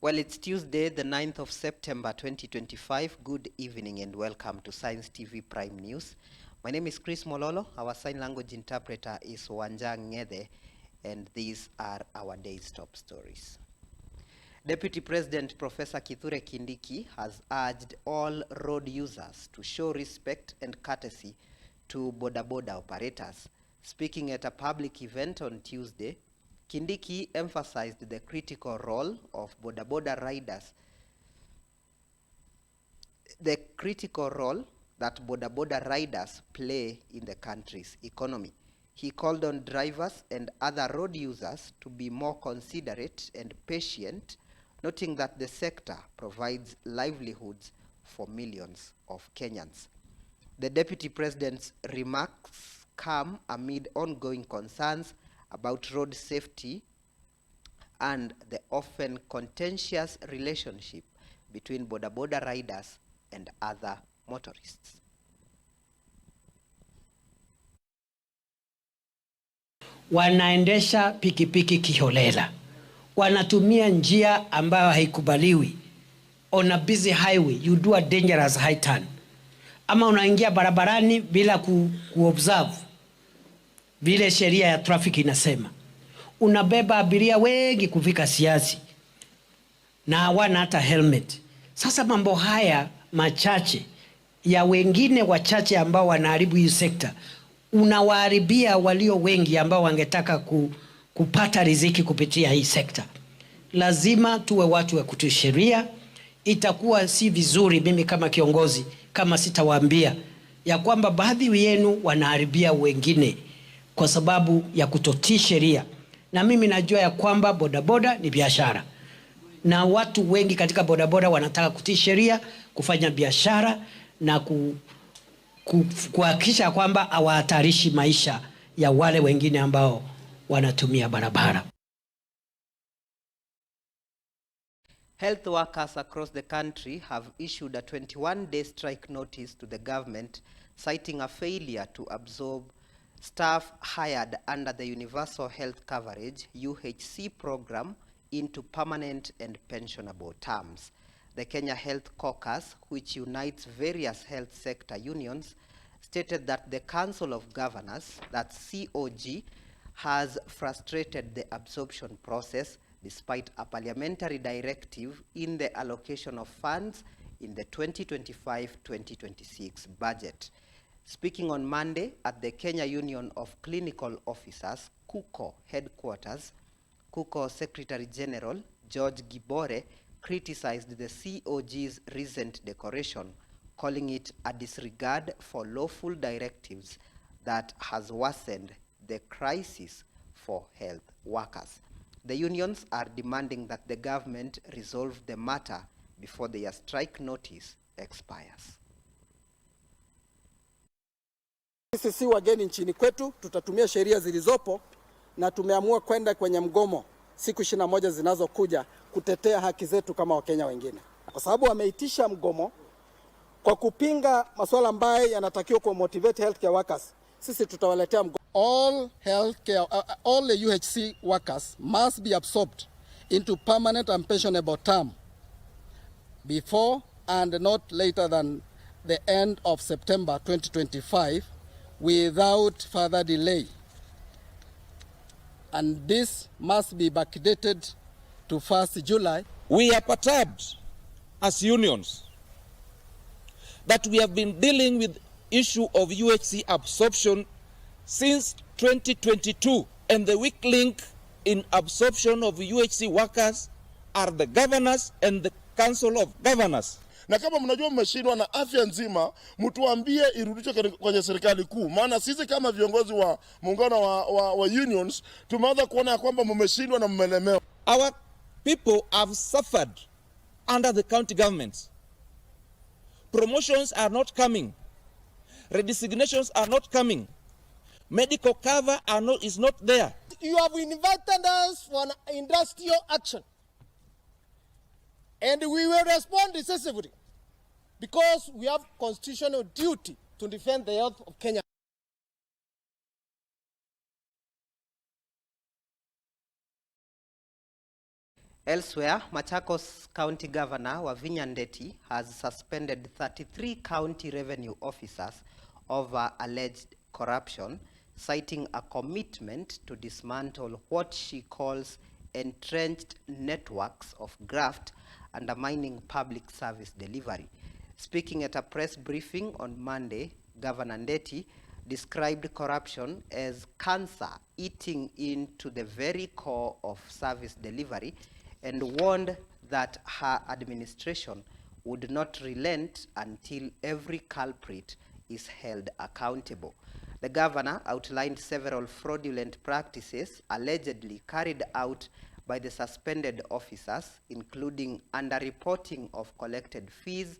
Well, it's Tuesday, the 9th of September 2025. Good evening and welcome to Science TV Prime News. My name is Chris Mololo. Our sign language interpreter is Wanjang Ngede, and these are our day's top stories. Deputy President Professor Kithure Kindiki has urged all road users to show respect and courtesy to Boda operators. Speaking at a public event on Tuesday, Kindiki emphasized the critical role of Boda riders, the critical role that Boda riders play in the country's economy. He called on drivers and other road users to be more considerate and patient, noting that the sector provides livelihoods for millions of Kenyans. The Deputy President's remarks come amid ongoing concerns about road safety and the often contentious relationship between Boda riders and other motorists. Wanaendesha pikipiki kiholela, wanatumia njia ambayo haikubaliwi. On a busy highway you do a dangerous high turn, ama unaingia barabarani bila kuobserve vile sheria ya traffic inasema. Unabeba abiria wengi kufika Siasi na hawana hata helmet. Sasa mambo haya machache ya wengine wachache ambao wanaharibu hii sekta, unawaharibia walio wengi ambao wangetaka kupata riziki kupitia hii sekta. Lazima tuwe watu wa kutii sheria. Itakuwa si vizuri mimi kama kiongozi kama sitawaambia ya kwamba baadhi yenu wanaharibia wengine kwa sababu ya kutotii sheria. Na mimi najua ya kwamba bodaboda ni biashara, na watu wengi katika bodaboda wanataka kutii sheria, kufanya biashara na kuhakikisha kwamba hawahatarishi maisha ya wale wengine ambao wanatumia barabara. Health workers across the country have issued a 21-day strike notice to the government, citing a failure to absorb staff hired under the Universal Health Coverage (UHC) program into permanent and pensionable terms. The Kenya Health Caucus, which unites various health sector unions, stated that the Council of Governors, that's COG, has frustrated the absorption process despite a parliamentary directive in the allocation of funds in the 2025-2026 budget. Speaking on Monday at the Kenya Union of Clinical Officers, KUCO headquarters, KUCO Secretary General George Gibore criticized the COG's recent declaration, calling it a disregard for lawful directives that has worsened the crisis for health workers. The unions are demanding that the government resolve the matter before their strike notice expires. Sisi si wageni nchini kwetu, tutatumia sheria zilizopo na tumeamua kwenda kwenye mgomo siku 21 zinazokuja kutetea haki zetu kama Wakenya wengine. Kwa sababu wameitisha mgomo kwa kupinga masuala ambayo yanatakiwa ku motivate healthcare workers, sisi tutawaletea mgomo. All the UHC workers must be absorbed into permanent and pensionable term before and not later than the end of September 2025 without further delay. And this must be backdated to 1st July. We are perturbed as unions that we have been dealing with issue of UHC absorption since 2022, and the weak link in absorption of UHC workers are the governors and the Council of Governors. Na kama mnajua mmeshindwa na afya nzima, mtuambie irudishwe kwenye serikali kuu. Maana sisi kama viongozi wa muungano wa unions tumeanza kuona kwamba mmeshindwa na mmelemewa. Our people have suffered under the county governments. Promotions are not coming. Redesignations are not coming. Medical cover is not there. You have invited us for an industrial action, and we will respond decisively because we have constitutional duty to defend the health of Kenya. Elsewhere, Machakos County Governor Wavinya Ndeti has suspended 33 county revenue officers over alleged corruption, citing a commitment to dismantle what she calls entrenched networks of graft undermining public service delivery. Speaking at a press briefing on Monday, Governor Ndeti described corruption as cancer eating into the very core of service delivery and warned that her administration would not relent until every culprit is held accountable. The governor outlined several fraudulent practices allegedly carried out by the suspended officers, including underreporting of collected fees,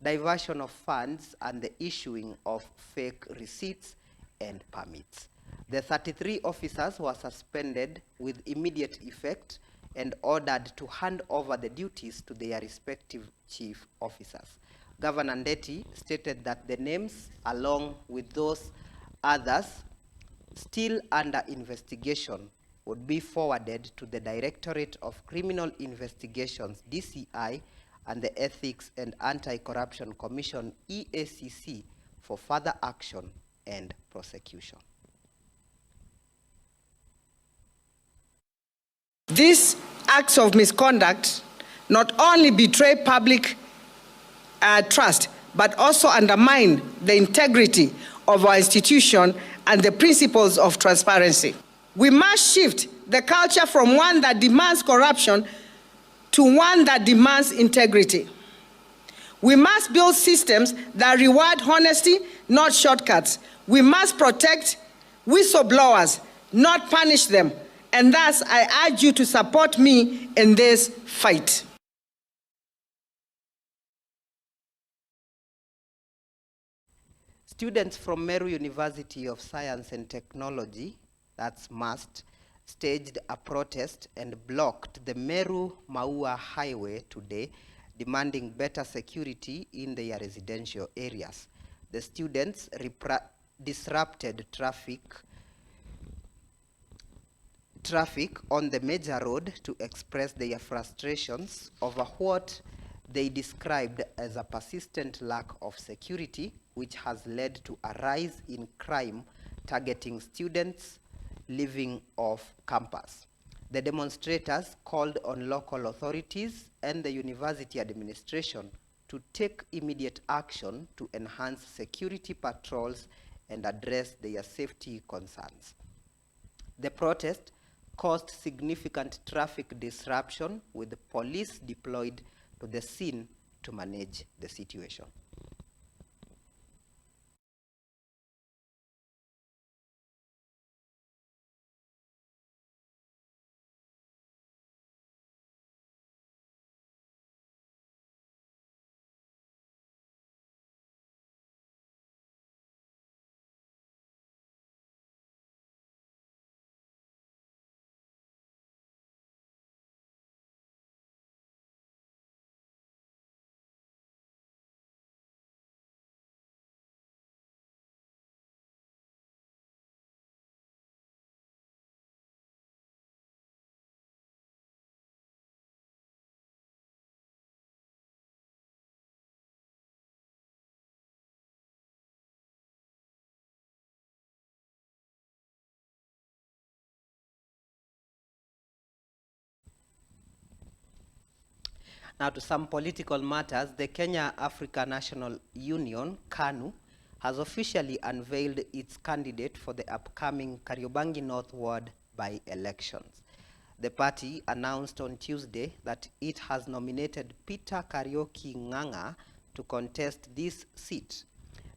diversion of funds, and the issuing of fake receipts and permits. The 33 officers were suspended with immediate effect and ordered to hand over the duties to their respective chief officers. Governor Ndeti stated that the names, along with those others still under investigation, would be forwarded to the Directorate of Criminal Investigations, DCI, and the Ethics and Anti-Corruption Commission, EACC, for further action and prosecution. These acts of misconduct not only betray public trust, but also undermine the integrity of our institution and the principles of transparency. We must shift the culture from one that demands corruption to one that demands integrity. We must build systems that reward honesty, not shortcuts. We must protect whistleblowers, not punish them. And thus, I urge you to support me in this fight. Students from Meru University of Science and Technology, that's MUST, staged a protest and blocked the Meru-Maua highway today, demanding better security in their residential areas. The students disrupted traffic on the major road to express their frustrations over what they described as a persistent lack of security, which has led to a rise in crime targeting students living off campus. The demonstrators called on local authorities and the university administration to take immediate action to enhance security patrols and address their safety concerns. The protest caused significant traffic disruption, with the police deployed to the scene to manage the situation. Now to some political matters. The Kenya African National Union, KANU, has officially unveiled its candidate for the upcoming Kariobangi North Ward by-elections. The party announced on Tuesday that it has nominated Peter Kariuki Ng'ang'a to contest this seat.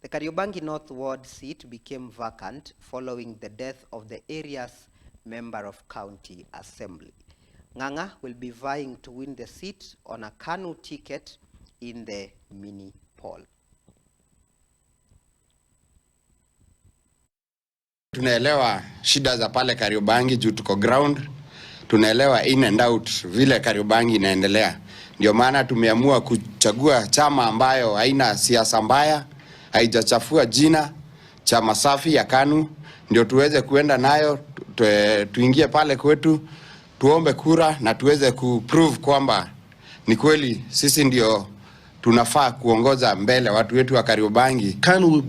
The Kariobangi North Ward seat became vacant following the death of the area's member of county assembly. Ng'ang'a will be vying to win the seat on a KANU ticket in the mini poll. Tunaelewa shida za pale Kariobangi juu tuko ground. Tunaelewa in and out vile Kariobangi inaendelea. Ndio maana tumeamua kuchagua chama ambayo haina siasa mbaya, haijachafua jina, chama safi ya KANU, ndio tuweze kuenda nayo tuingie pale kwetu tuombe kura na tuweze kuprove kwamba ni kweli sisi ndio tunafaa kuongoza mbele watu wetu wa Kariobangi. KANU will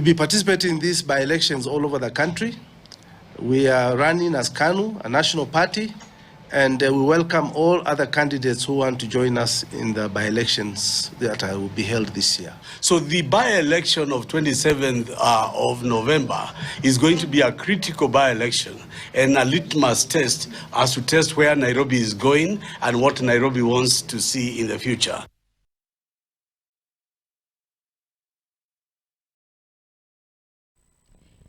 be participating in these by-elections all over the country. We are running as KANU, a national party, and we welcome all other candidates who want to join us in the by-elections that will be held this year. So the by-election of 27th of November is going to be a critical by-election and a litmus test as to test where Nairobi is going and what Nairobi wants to see in the future.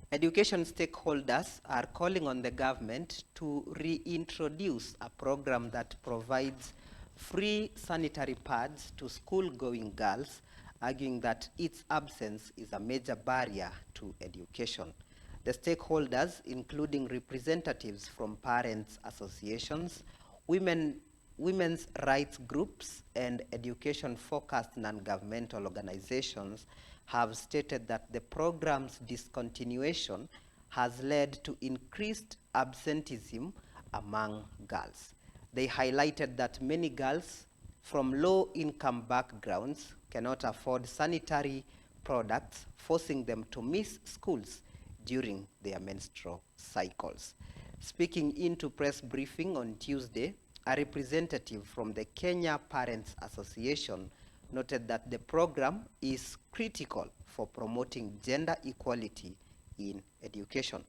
Education stakeholders are calling on the government to reintroduce a program that provides free sanitary pads to school-going girls, arguing that its absence is a major barrier to education. The stakeholders, including representatives from parents' associations, women's rights groups, and education-focused non-governmental organizations, have stated that the program's discontinuation has led to increased absenteeism among girls. They highlighted that many girls from low-income backgrounds cannot afford sanitary products, forcing them to miss schools during their menstrual cycles. Speaking into press briefing on Tuesday, a representative from the Kenya Parents Association noted that the program is critical for promoting gender equality in education.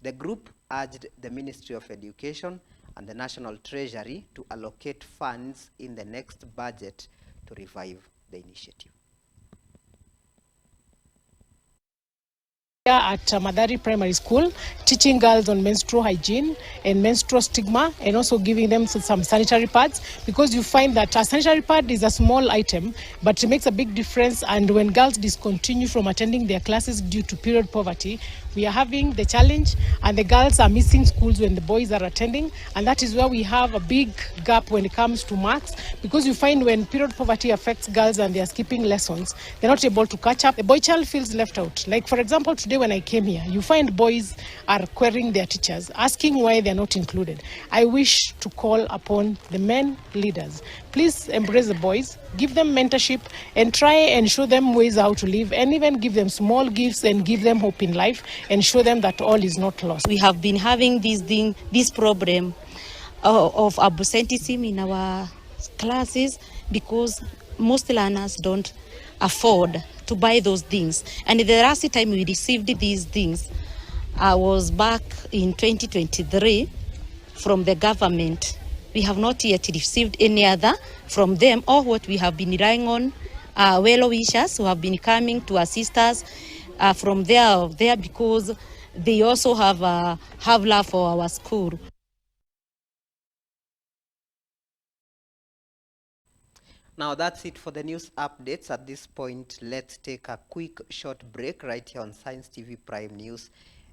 The group urged the Ministry of Education and the National Treasury to allocate funds in the next budget to revive the initiative. At Madari Primary School, teaching girls on menstrual hygiene and menstrual stigma, and also giving them some sanitary pads, because you find that a sanitary pad is a small item, but it makes a big difference. And when girls discontinue from attending their classes due to period poverty, we are having the challenge, and the girls are missing schools when the boys are attending, and that is where we have a big gap when it comes to marks, because you find when period poverty affects girls and they are skipping lessons, they're not able to catch up. The boy child feels left out. Like, for example, today when I came here, you find boys are querying their teachers, asking why they're not included. I wish to call upon the men leaders. Please embrace the boys, give them mentorship, and try and show them ways how to live, and even give them small gifts and give them hope in life, and show them that all is not lost. We have been having this problem of absenteeism in our classes because most learners don't afford to buy those things. And the last time we received these things was back in 2023 from the government. We have not yet received any other from them, or what we have been relying on well-wishers who have been coming to assist us from there because they also have love for our school. Now that's it for the news updates. At this point, let's take a quick short break right here on Science TV Prime News.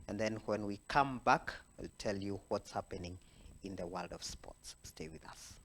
And then when we come back, we'll tell you what's happening in the world of sports. Stay with us.